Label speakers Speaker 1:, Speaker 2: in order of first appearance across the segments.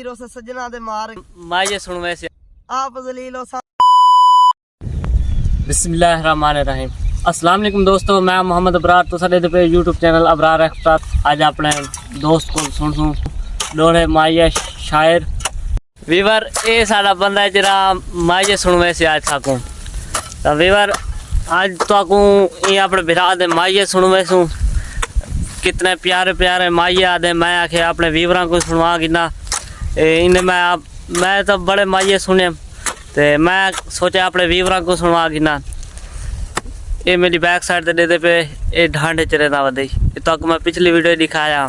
Speaker 1: से सजना दे मार
Speaker 2: माये सुन वैसे
Speaker 1: आप जलीलो सा।
Speaker 2: बिस्मिल्लाहिर्रहमानिर्रहीम। अस्सलाम वालेकुम दोस्तों, मैं मोहम्मद अबरार तो साडे पे यूट्यूब चैनल अबरार एक्सपर्ट आज अपने दोस्त को सुन लोड़े माये शायर वीवर ये साडा बंदा है जरा माये सुन वैसे आज थाकू तो वीवर आज तो ये अपने बिरा दे माये सुन वैसू कितने प्यारे प्यारे माये आदे मैं आखे अपने वीवरा को सुनवा कि ना इन्हें मैं तो बड़े माये सुने तो मैं सोचा अपने वीवरा को सुनवा कि ना ये मेरी बैक साइड दे दे पे ये ढांडे च रहता वही तो मैं पिछली वीडियो दिखाया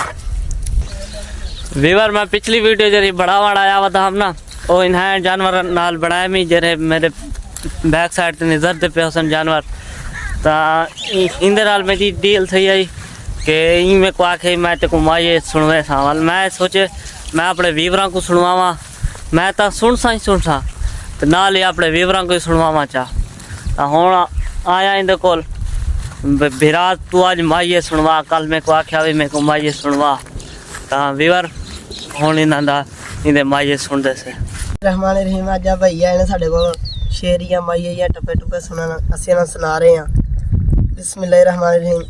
Speaker 2: वीवर मैं पिछली वीडियो जरी बड़ा आया हुआ था हम ना वो इन्हें जानवर नाल बढ़ाए मी जरे मेरे बैक साइड से नजर दे पे हसन जानवर तो इंदे नाल मेरी डील थी आई कि मेरे को आखे मैं तेको माये सुनवे सावल मैं सोचे मैं अपने वीवरा को सुनवावा मैं तो सुन सा तो नाल ही अपने वीवरा को ही सुनवावा चाह तो हूँ आया इंदे कोल बिरात तू आज माये सुनवा कल मेरे को आख्या भी मेरे को माये सुनवा तो वीवर हूँ इंदे माये सुनते से
Speaker 1: रहमान रहीम। अज आ भैया ने साडे कोल शेरियां माये या टप्पे टुप्पे सुनन असीं ना सुना रहे हैं। बिस्मिल्लाहिर्रहमान रहीम।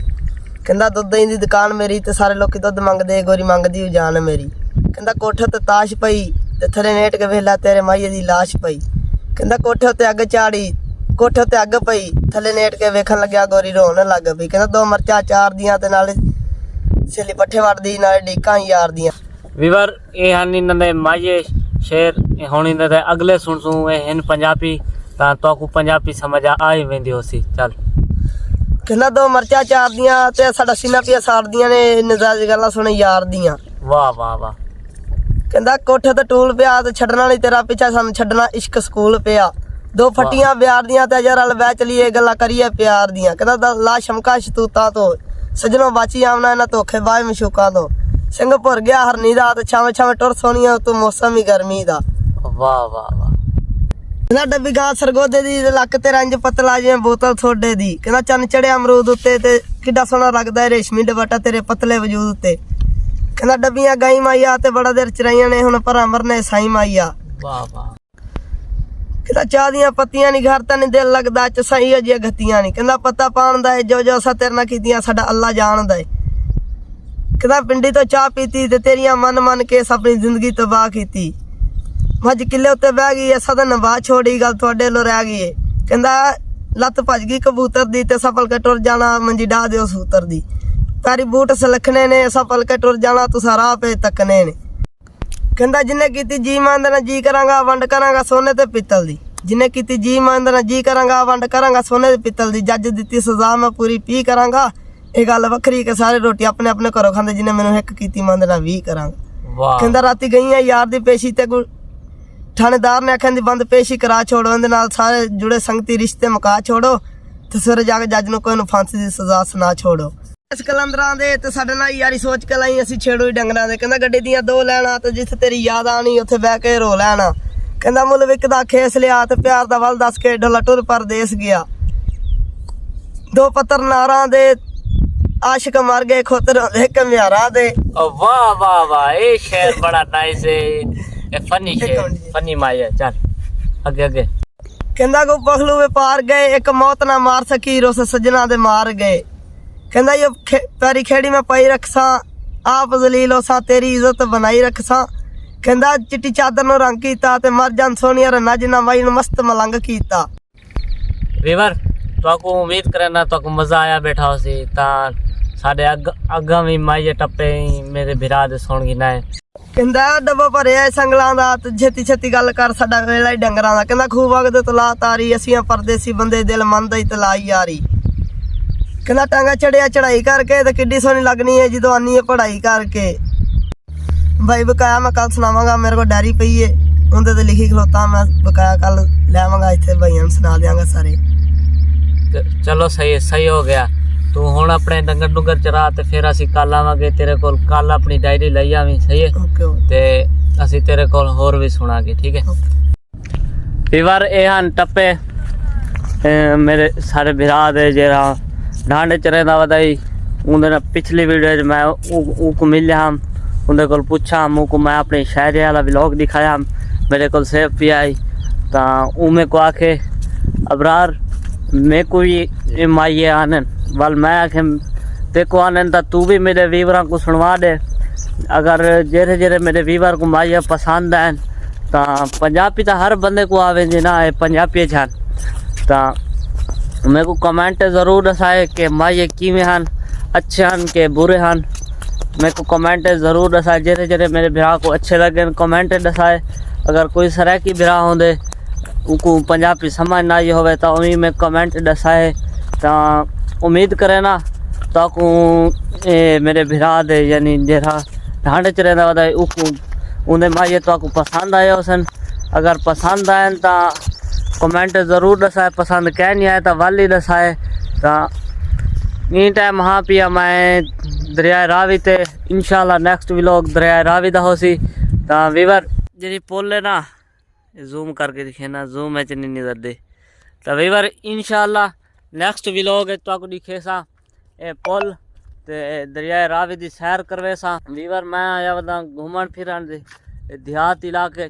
Speaker 1: कहंदा दुੱਧ दी दुकान मेरी ते सारे लोग दुੱਧ मंगदे गोरी मंगदी जान मेरी। कहंदा कोठे ते ताश पई ते थले नेट के वेला तेरे माये दी लाश पई। कहंदा कोठे ते अग चाड़ी कोठे ते अग पई थले नेट के वेखन लग्या गोरी रोन लग पई। कहंदा दो मरचा चार दियां ते नाले सेली पट्ठे वड़दी नाले डीकां यार दियां।
Speaker 2: वीवर ये हन इन्होंने माये शेर हुण इन्होंने अगले सुन हिन पंजाबी तो को पंजाबी समझ आई वेंदी होसी चल।
Speaker 1: कहना दो मरचा चार दियां ते साडा सीना पिया साड़ दियां ने नजायज गल्लां सुन यार दियां।
Speaker 2: वाह वाह वाह।
Speaker 1: कहंदा कोठे ते टूल पिया ते छड्डना नहीं तेरा पीछा सन छड्डना इश्क स्कूल पिया। दो फटियां ब्यार दियां ते अजर अल बै चलिए गल्लां करिए प्यार दियां। कहंदा ला शमका शतूता तो सजनों बाची आमना ना धोखे बाय मशूका तो सिंह भुर गया हरनी दा ते छावे छावे टुर सोनिया तू मौसम ही गर्मी दा।
Speaker 2: वाह वाह वाह।
Speaker 1: कहना डब्बी गां सरगोदे दी लक ते रंज पतला जिवें बोतल सोडे दी। कहना चन चढ़िया अमरूद उत्ते ते किड्डा सोहना लगदा है रेशमी दुपट्टा तेरे पतले वजूद उत्ते। कहना डब्बियां गाई माइया ते बड़ा देर चराइयां ने हुण भरा मरने साई माइया।
Speaker 2: वाह वाह।
Speaker 1: कहना चाह दियां पत्तियां नहीं घर तां दिल लगदा च सही अजिया गत्तियां नहीं। कहना पत्ता पाण दा जो जो असां तेरे नाल कीतियां साडा अल्लाह जानदा है। कहना पिंडी तो चाह पीती ते तेरियां मन मन के अपनी जिंदगी तबाह कीती। मझ किले उत्ते बह गई सदा नवा छोड़ी गल थोड़े लो रह गई। कहंदा लत भज गई कबूतर दी ते सफल के टुर जाना मंजी डाह दिओ सूतर दी। तारी बूट सलखने ने सफल के टुर जाना तुसा राह पे तकने ने। कहंदा जिन्ने कीती जी मंद ना जी करांगा वंड करांगा सोने ते पित्तल दी। जिन्ने कीती जी मंद ना जी करांगा वंड करांगा सोने ते पित्तल दी। जज दित्ती सजा मैं पूरी पी करांगा ये गल वखरी के सारे रोटी अपने अपने घरों खांदे जिन्ने मैनू हिक कीती मंद ना 20 करांगा। कहंदा राती गई यार दी पेशी ते थानेदार ने आख्या बंद पेशी करा छोड़ो इहदे नाल सारे जुड़े संगती रिश्ते मुका छोड़ो ते सवेरे जाके जज नूं कोई फांसी दी सजा सुना छोड़ो। इस कलंदरां दे ते साडे नाल यारी सोच के लाई असीं छेड़ो ही डंगरां दे। कहंदा गड्डी दियां दो लैना ते जिथे तेरी याद आनी उत्थे बह के रो लैना। कहंदा मुल विकदा खेस लिया ते प्यार दा वल दस के ढोला टुर परदेस गया। दो पत्थर नारां दे आशिक मर गए खोतर एक म्यारा दे।
Speaker 2: वाह वाह वाह ये शेर बड़ा नाइस है फनी शेर फनी माया चल आगे आगे।
Speaker 1: कहंदा को पखलू वे पार गए एक मौत ना मार सकी रोस सजना दे मार गए। कहंदा ये पैरी खेड़ी में पाई रखसा आप जलीलो सा तेरी इज्जत बनाई रखसा। कहंदा चिट्टी चादर नो रंग कीता ते मर जान सोनिया रना जिना माई नु मस्त मलंग कीता।
Speaker 2: वीवर तो को उम्मीद करना तो मजा आया बैठा होसी ता साडे अग्गा भी माये टप्पे मेरे बिरा दे सुन गी ना।
Speaker 1: कहंदा डब्बा भरिया संगलां दा ते छेती छेती गल कर साडा वेला ही डंगरां दा। कहंदा खूब वगदे तला तारी असीं परदेसी बंदे दिल मंद ही तलाई यारी। कहंदा टांगा चढ़िया चढ़ाई करके ते किड्डी सोहनी लगनी है जदों आनी है पढ़ाई करके। भाई बकाया मैं कल सुनावांगा मेरे को डायरी पई है उंदे ते लिखी खलोता मैं बकाया कल लैवांगा इत्थे भाईयां नूं सुना देंगा सारे।
Speaker 2: चलो सही हो गया तू हुण अपने डंगर डुंगर चरा ते फिर असीं कल आवांगे तेरे कोल कल अपनी डायरी लई आवीं सही है ते असीं तेरे कोल होर भी सुनांगे ठीक है। वीवर ये हन टप्पे मेरे सारे बिरा दे जेरा ढांडे च रहिंदा वदाई उंदे पिछली वीडियो मैं को मिलिया हम उन्हें को पूछा मुझको मैं अपने शायरी वाला व्लॉग दिखाया मेरे को सेव भी आई तो उमें को आखे अबरार मेरे को भी माइए आने वाल मैं आखे ते को आने तो तू भी मेरे व्यूवरां को सुनवा दे अगर जेरे जेरे मेरे व्यूवर को माइए पसंद आए तो पंजाबी तो हर बंदे को आवे जी ना पंजाबी छान तो मेरे को कमेंट ज़रूर दसाए कि माइए किमें हन अच्छे हन के बुरे हन मेरे को कमेंट ज़रूर दसाए जेरे जेरे मेरे भरा को अच्छे लगे कमेंट दसाए अगर कोई सराय की भरा होंदे उनको पंजाबी समझ ना आई होवे तो उन्हीं में कमेंट दसाए तो उम्मीद करे ना तो को मेरे भरा दे यानी जरा ढांडे च रहंदा वदा उन्हें माइए तो को पसंद आयो सन अगर पसंद आए तो कमेंट ज़रूर दसाए पसंद क्या नहीं आए तो वाली दसाए तो इन टाइम हाँ पिया मैं दरिया रावी ते इंशाल्लाह नेक्स्ट व्लॉग दरिया रावी दा होसी तो वीवर जी पोल है ना जूम करके दिखे ना जूम है नहीं नजर दे तो वीवर इंशाल्लाह नेक्स्ट व्लॉग तो दिखे सा ए पोल ते दरिया रावी दी सैर करवे सा वीवर मैं आया वदा घूमन फिरन दे देहात इलाके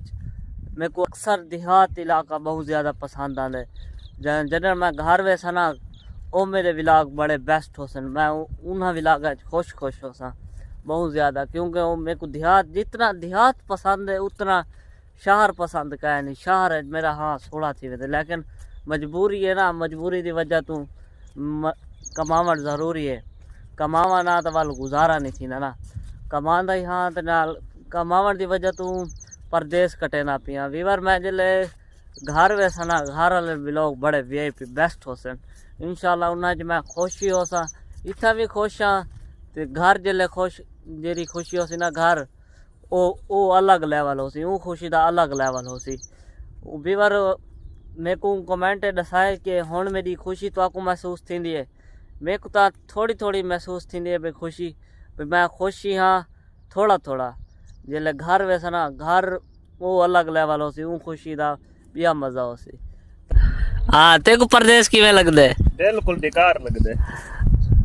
Speaker 2: मेरे को अक्सर देहात इलाका बहुत ज़्यादा पसंद आंदा है जन मैं घर वैसा ना ओ मेरे व्लॉग बड़े बेस्ट हो सन मैं उन्हें व्लॉग खुश हो सा बहुत ज़्यादा क्योंकि वो मेरे को देहात जितना देहात पसंद है उतना शहर पसंद का है नहीं शहर है मेरा हाँ थोड़ा थी वैसे लेकिन मजबूरी है ना मजबूरी की वजह तू कमावट ज़रूरी है कमावा ना तो वाल गुजारा नहीं थी ना कमांदा ही हाँ तो नाल कमावट की वजह तू परदेस कटे ना पिया वीवर मैं जिले घर वैसा ना घर वाले व्लॉग बड़े VIP बेस्ट हो सन इंशाल्लाह उन्हें मैं खुश ही हो सा इतना भी खुश हाँ तो घर जिले खुश जेरी खुशी हो सी ना घर ओ अलग लेवल हो सी वो खुशी का अलग लेवल हो सी वीवर मेरे को कमेंट दसाए कि हुण मेरी खुशी तो आपको महसूस थी है मेरे को तो थोड़ी थोड़ी महसूस थी है भाई खुशी भाई मैं खुश ही हाँ थोड़ा थोड़ा जिले घर वैसा ना घर वो अलग लेवल हो सी वो खुशी का बिया मजा हो सी हाँ ते को परदेश किवें लगदे
Speaker 3: बिल्कुल बेकार लगदे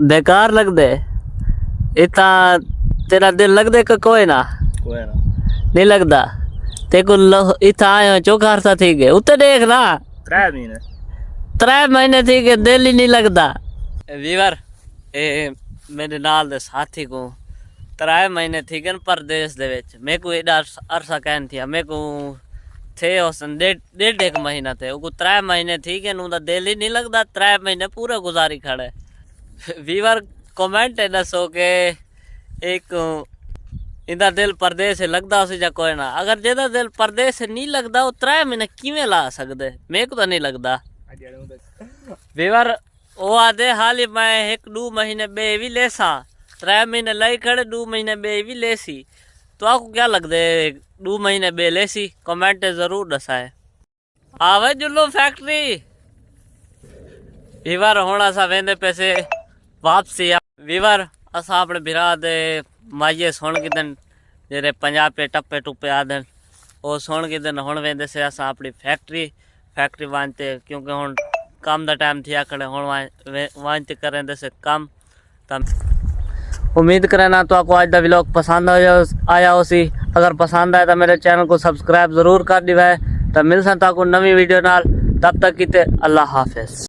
Speaker 2: बेकार लगदे इतना तेरा दिल लगदे कि कोई ना नहीं लगदा ते को इतना आयो चौखा अरसा थी गए उत्ते देख ना 3 महीने थी गए दिल ही नहीं लगदा वीवर ए मेरे नाल दे साथी को 3 महीने थी गए परदेश दे विच मेरे को एडा अरसा कहन थी मेरे को थे उसन डेढ़ एक महीना थे वो 3 महीने थी गए उनका दिल ही नहीं लगता 3 महीने पूरा गुजारी खड़े वीवर कमेंट है दसो के एक इनका दिल परदेश से लगता उसे जा कोई ना अगर जेदा दिल परदेश से नहीं लगता वो 3 महीने किवें ला सकते मेरे को तो नहीं लगता वीवर वो आदे हाल ही मैं 1-2 महीने बे भी लेसा 3 महीने लाई खड़े 2 महीने बे भी लेसी तो आपको क्या लगता है 2 महीने बे लेसी कमेंट जरूर दसाए आवे जुल्लो फैक्ट्री वीवर होना सा वेंदे पैसे वापसी वीवर असा अपने बिरा दे माइये सुन के दिन जेरे पंजाबी टप्पे टुप्पे आदन वो सुन के दिन हुण वेंदे से असा अपनी फैक्ट्री वांते क्योंकि हुण काम दा टाइम थी आखड़े हुण वांते करें से काम तम उम्मीद करें ना तो आपको आज का व्लॉग पसंद आया हो सी अगर पसंद आया तो मेरे चैनल को सब्सक्राइब जरूर कर दिवाए तो मिल सकता को नवी वीडियो नाल तब तक की अल्लाह हाफिज।